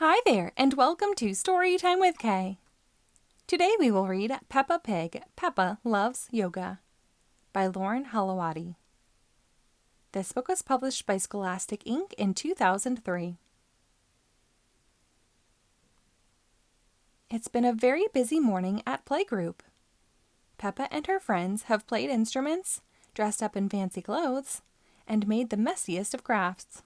Hi there, and welcome to Storytime with Kay. Today we will read Peppa Pig, Peppa Loves Yoga by Lauren Holowaty. This book was published by Scholastic Inc. in 2003. It's been a very busy morning at playgroup. Peppa and her friends have played instruments, dressed up in fancy clothes, and made the messiest of crafts.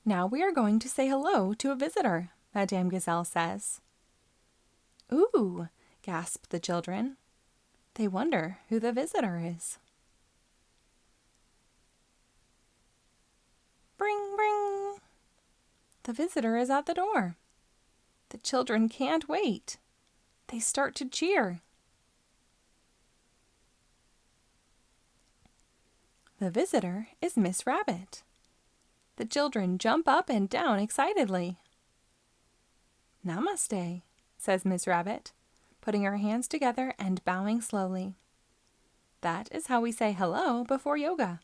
Now we are going to say hello to a visitor, Madame Gazelle says. Ooh, gasp the children. They wonder who the visitor is. Bring, bring. The visitor is at the door. The children can't wait. They start to cheer. The visitor is Miss Rabbit. The children jump up and down excitedly. Namaste, says Miss Rabbit, putting her hands together and bowing slowly. That is how we say hello before yoga.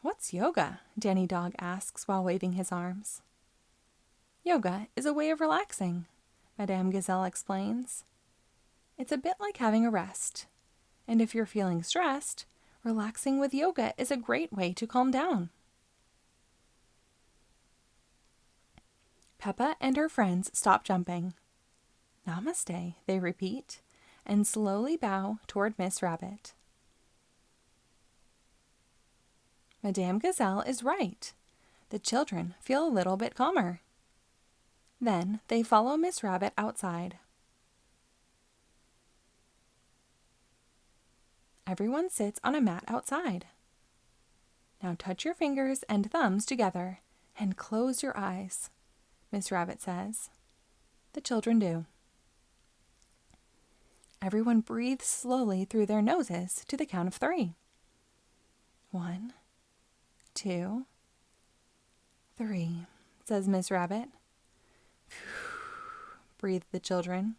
What's yoga? Danny Dog asks while waving his arms. Yoga is a way of relaxing, Madame Gazelle explains. It's a bit like having a rest, and if you're feeling stressed, relaxing with yoga is a great way to calm down. Peppa and her friends stop jumping. Namaste, they repeat, and slowly bow toward Miss Rabbit. Madame Gazelle is right. The children feel a little bit calmer. Then they follow Miss Rabbit outside. Everyone sits on a mat outside. Now touch your fingers and thumbs together and close your eyes, Miss Rabbit says. The children do. Everyone breathes slowly through their noses to the count of 3. 1, 2, 3, says Miss Rabbit. Breathe the children.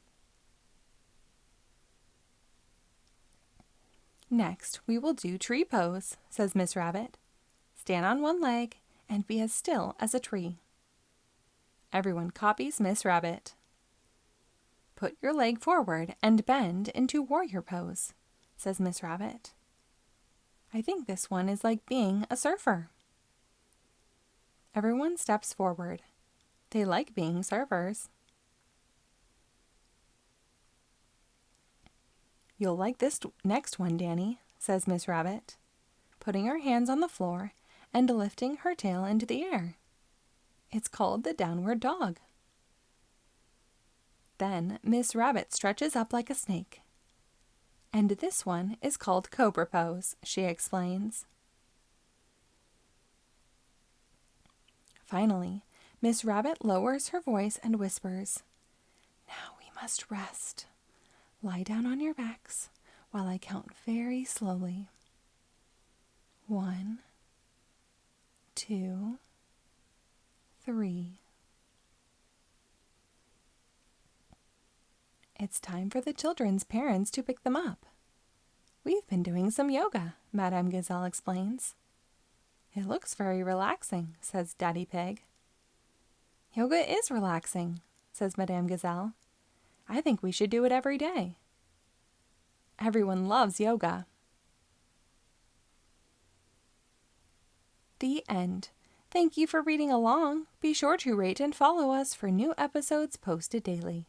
Next, we will do tree pose, says Miss Rabbit. Stand on one leg and be as still as a tree. Everyone copies Miss Rabbit. Put your leg forward and bend into warrior pose, says Miss Rabbit. I think this one is like being a surfer. Everyone steps forward. They like being surfers. You'll like this next one, Danny, says Miss Rabbit, putting her hands on the floor and lifting her tail into the air. It's called the downward dog. Then Miss Rabbit stretches up like a snake. And this one is called cobra pose, she explains. Finally, Miss Rabbit lowers her voice and whispers, "Now we must rest. Lie down on your backs while I count very slowly. 1, 2, 3. It's time for the children's parents to pick them up. We've been doing some yoga, Madame Gazelle explains. It looks very relaxing, says Daddy Pig. Yoga is relaxing, says Madame Gazelle. I think we should do it every day. Everyone loves yoga. The end. Thank you for reading along. Be sure to rate and follow us for new episodes posted daily.